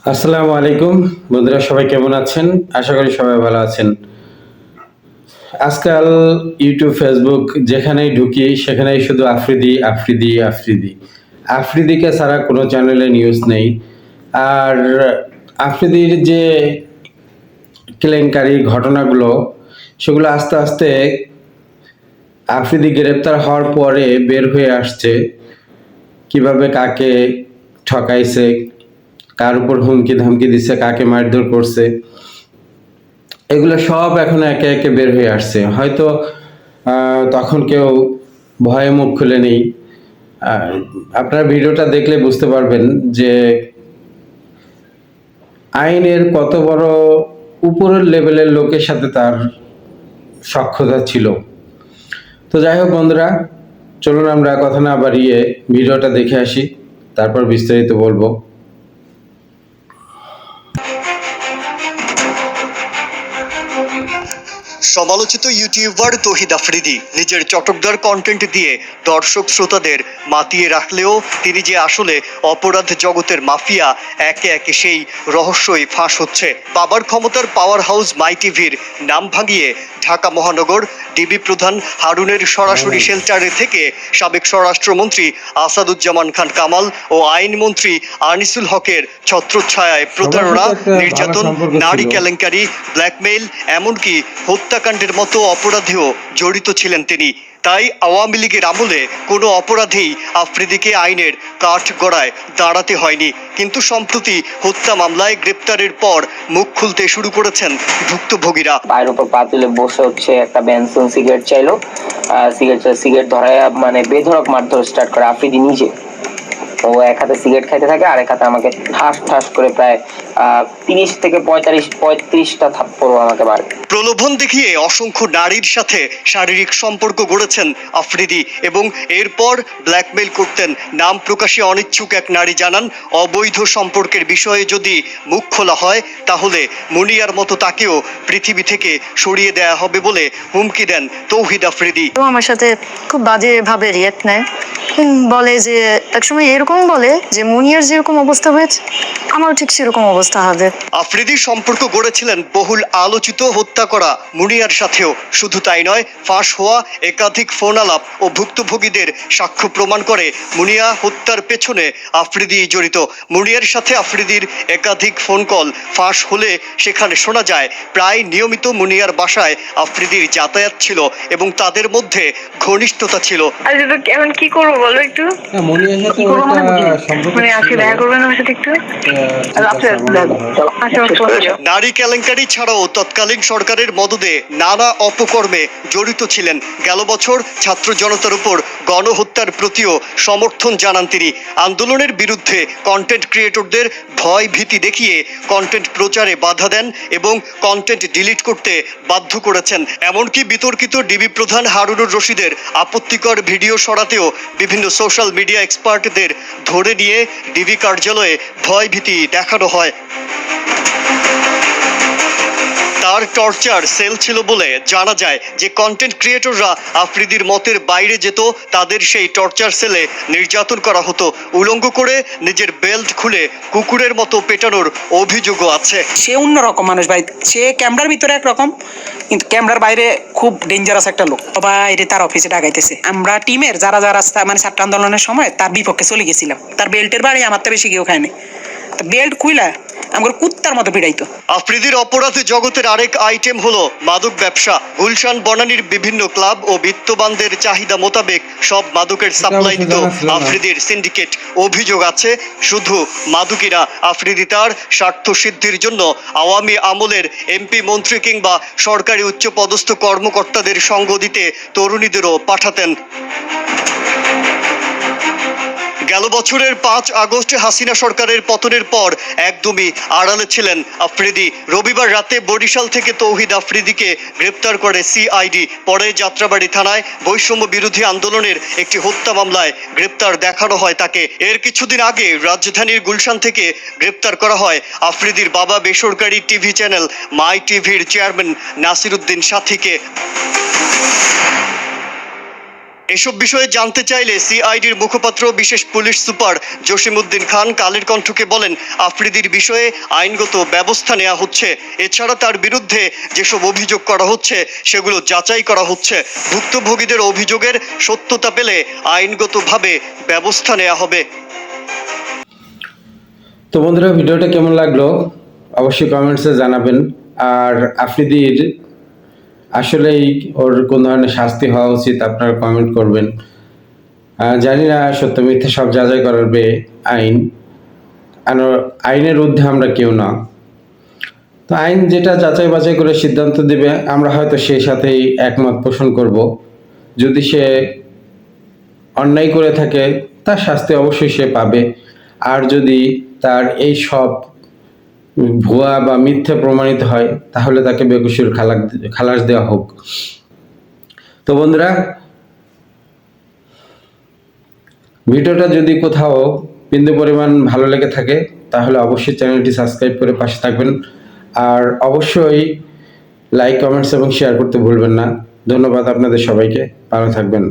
আসসালামু আলাইকুম বন্ধুরা, সবাই কেমন আছেন? আশা করি সবাই ভালো আছেন। আজকাল ইউটিউব, ফেসবুক যেখানেই ঢুকি সেখানেই শুধু আফ্রিদি, আফ্রিদি, আফ্রিদি। আফ্রিদিকে ছাড়া কোনো চ্যানেলে নিউজ নেই। আর আফ্রিদির যে কেলেঙ্কারি ঘটনাগুলো, সেগুলো আস্তে আস্তে আফ্রিদি গ্রেপ্তার হওয়ার পরে বের হয়ে আসছে। কিভাবে কাকে ঠকাইছে, কার উপর হুমকি ধামকি দিচ্ছে, কাকে মারধর করছে, এগুলো সব এখন একে একে বের হয়ে আসছে। হয়তো তখন কেউ ভয়ে মুখ খুলে নেই। আপনারা ভিডিওটা দেখলে বুঝতে পারবেন যে আইনের কত বড় উপরের লেভেলের লোকের সাথে তার সখ্যতা ছিল। তো যাই হোক বন্ধুরা, চলুন আমরা কথা না বাড়িয়ে ভিডিওটা দেখে আসি, তারপর বিস্তারিত বলবো। সমালোচিত ইউটিউবার তৌহিদ আফ্রিদি নিজের চটকদার কন্টেন্ট দিয়ে দর্শক শ্রোতাদের মাতিয়ে রাখলেও তিনি যে আসলে অপরাধ জগতের মাফিয়া, একে একে সেই রহস্যই ফাঁস হচ্ছে। বাবার ক্ষমতার পাওয়ার হাউস মাই টিভির নাম ভাঙিয়ে ঢাকা মহানগর ডিবি প্রধান হারুনের সরাসরি শেল্টারে থেকে সাবেক স্বরাষ্ট্রমন্ত্রী আসাদুজ্জামান খান কামাল ও আইনমন্ত্রী আনিসুল হকের ছত্রছায়ায় প্রতারণা, নির্যাতন, নারী কেলেঙ্কারি, ব্ল্যাকমেইল, এমনকি হত্যাকাণ্ডের মতো অপরাধেও জড়িত ছিলেন তিনি। তাই আওয়ামী লীগের আমলে কোনো অপরাধেই আফ্রিদিকে আইনের কাঠগড়ায় দাঁড়াতে হয়নি। কিন্তু সম্প্রতি হত্যা মামলায় গ্রেপ্তারের পর মুখ খুলতে শুরু করেছেন ভুক্তভোগীরা। পায়ের উপর পা তুলে বসে হচ্ছে একটা বেনসন সিগারেট চাইলো, সিগারেট ধরায় মানে বেধড়ক মারধর স্টার্ট করে আফ্রিদি নিজে। ও এক হাতে সিগারেট খাইতে থাকে আর এক হাতে আমাকে ঠাস ঠাস করে প্রায় 30 থেকে 35টা থাপ্পড় আমাকে মারে। প্রলোভন দেখিয়ে অসংখ্য নারীর সাথে শারীরিক সম্পর্ক গড়েছেন আফ্রিদি এবং এরপর ব্ল্যাকমেইল করতেন। নাম প্রকাশে অনিচ্ছুক এক নারী জানান, অবৈধ সম্পর্কের বিষয়ে যদি মুখ খোলা হয় তাহলে মুনিয়ার মতো তাকেও পৃথিবী থেকে সরিয়ে দেয়া হবে বলে হুমকি দেন তৌহিদ আফ্রিদি। আমার সাথে খুব বাজে ভাবে রিয়াক্ট নেয়, বলে যে একসময় এরকম বলে যে মুনিয়ার যেরকম অবস্থা হয়েছে আমারও ঠিক সেরকম অবস্থা হবে। আফ্রিদি সম্পর্ক গড়েছিলেন বহুল আলোচিত হত্যা করা মুনিয়ার সাথেও। শুধু তাই নয়, ফাঁস হওয়া একাধিক ফোন আলাপ ও ভুক্তভোগীদের সাক্ষ্য প্রমাণ করে মুনিয়া হত্যার পেছনে আফ্রিদি জড়িত। মুনিয়ার সাথে আফ্রিদির একাধিক ফোন কল ফাঁস হলে সেখানে শোনা যায় প্রায় নিয়মিত মুনিয়ার বাসায় আফ্রিদির যাতায়াত ছিল এবং তাদের মধ্যে ঘনিষ্ঠতা ছিল। এখন কি করবো বলো একটু, আজকে দেখা করবেন আমার সাথে একটু। নারী কেলেঙ্কারি ছাড়াও তৎকালীন সরকারের মদদে নানা অপকর্মে জড়িত ছিলেন। গেল বছর ছাত্র জনতার উপর গণহত্যার প্রতিও সমর্থন জানান তিনি। আন্দোলনের বিরুদ্ধে কন্টেন্ট ক্রিয়েটরদের ভয় ভীতি দেখিয়ে কন্টেন্ট প্রচারে বাধা দেন এবং কন্টেন্ট ডিলিট করতে বাধ্য করেছেন। এমনকি বিতর্কিত ডিবি প্রধান হারুনুর রশিদের আপত্তিকর ভিডিও সরাতেও বিভিন্ন সোশ্যাল মিডিয়া এক্সপার্টদের ধরে নিয়ে ডিবি কার্যালয়ে ভয় ভীতি দেখানো হয়। তার টর্চার সেল ছিল বলে জানা যায়। যে কন্টেন্ট ক্রিয়েটররা আফ্রিদির মতের বাইরে যেত তাদের সেই টর্চার সেলে নির্যাতন করা হতো। উলঙ্গ করে নিজের বেল্ট খুলে কুকুরের মতো পেটানোর অভিযোগও আছে। সে অন্যরকম মানুষ ভাই, সে ক্যামেরার ভিতরে একরকম কিন্তু ক্যামেরার বাইরে খুব ডেঞ্জারাস একটা লোক। বাইরে তার অফিসে ডাকাইতেছে। আমরা টিমের যারা যারা মানে ছাত্র আন্দোলনের সময় তার বিপক্ষে চলে গেছিলাম। তার বেল্টের বাড়ি আমার তো বেশি কেউ খায়নি। বেল্ট খুইলা আমার কুত্তার মতো পিড়াইতো। আফ্রিদির অপরাধ জগতের আরেক আইটেম হলো মাদক ব্যবসা। গুলশান বনানীর বিভিন্ন ক্লাব ও বিত্তবানদের চাহিদা মোতাবেক সব মাদকের সাপ্লাই দিত আফ্রিদির সিন্ডিকেট। অভিযোগ আছে শুধু মাদকিরা, আফ্রিদি তার স্বার্থ সিদ্ধির জন্য আওয়ামী আমলের এমপি, মন্ত্রী কিংবা সরকারি উচ্চপদস্থ কর্মকর্তাদের সঙ্গ দিতে তরুণীদেরও পাঠাতেন। গেল বছরের 5 আগস্ট হাসিনা সরকারের পতনের পর একদমই আড়ালে ছিলেন আফ্রিদি। রবিবার রাতে বরিশাল থেকে তৌহিদ আফ্রিদিকে গ্রেপ্তার করে সিআইডি। পরে যাত্রাবাড়ি থানায় বৈষম্য বিরোধী আন্দোলনের একটি হত্যা মামলায় গ্রেপ্তার দেখানো হয় তাকে। এর কিছুদিন আগে রাজধানীর গুলশান থেকে গ্রেপ্তার করা হয় আফ্রিদির বাবা বেসরকারি টিভি চ্যানেল মাই টিভির চেয়ারম্যান নাসিরউদ্দিন সাথীকে। এসব বিষয়ে জানতে চাইলে সিআইডির মুখপাত্র বিশেষ পুলিশ সুপার জসিমউদ্দিন খান কালের কণ্ঠকে বলেন, আফ্রিদির বিষয়ে আইনগত ব্যবস্থা নেওয়া হচ্ছে। এছাড়া তার বিরুদ্ধে যেসব অভিযোগ করা হচ্ছে সেগুলো যাচাই করা হচ্ছে। ভুক্তভোগীদের অভিযোগের সত্যতা পেলে আইনগতভাবে ব্যবস্থা নেওয়া হবে। তো বন্ধুরা, ভিডিওটা কেমন লাগলো অবশ্যই কমেন্টসে জানাবেন। আর আফ্রিদির আসলেই ওর কোন ধরনের শাস্তি হওয়া উচিত আপনারা কমেন্ট করবেন। জানি না সত্য মিথ্যা সব যাচাই করবে আইন, আর আইনের ঊর্ধ্বে আমরা কেউ না। তো আইন যেটা যাচাই বাছাই করে সিদ্ধান্ত দেবে আমরা হয়তো সেই সাথেই একমত পোষণ করব। যদি সে অন্যায় করে থাকে তার শাস্তি অবশ্যই সে পাবে, আর যদি তার এই সব ভুয়া বা মিথ্যে প্রমাণিত হয় তাহলে তাকে বেকসুর খালাস দেওয়া হোক। তো বন্ধুরা, ভিডিওটা যদি কোথাও বিন্দু পরিমাণ ভালো লেগে থাকে তাহলে অবশ্যই চ্যানেলটি সাবস্ক্রাইব করে পাশে থাকবেন, আর অবশ্যই লাইক, কমেন্টস এবং শেয়ার করতে ভুলবেন না। ধন্যবাদ আপনাদের সবাইকে, ভালো থাকবেন।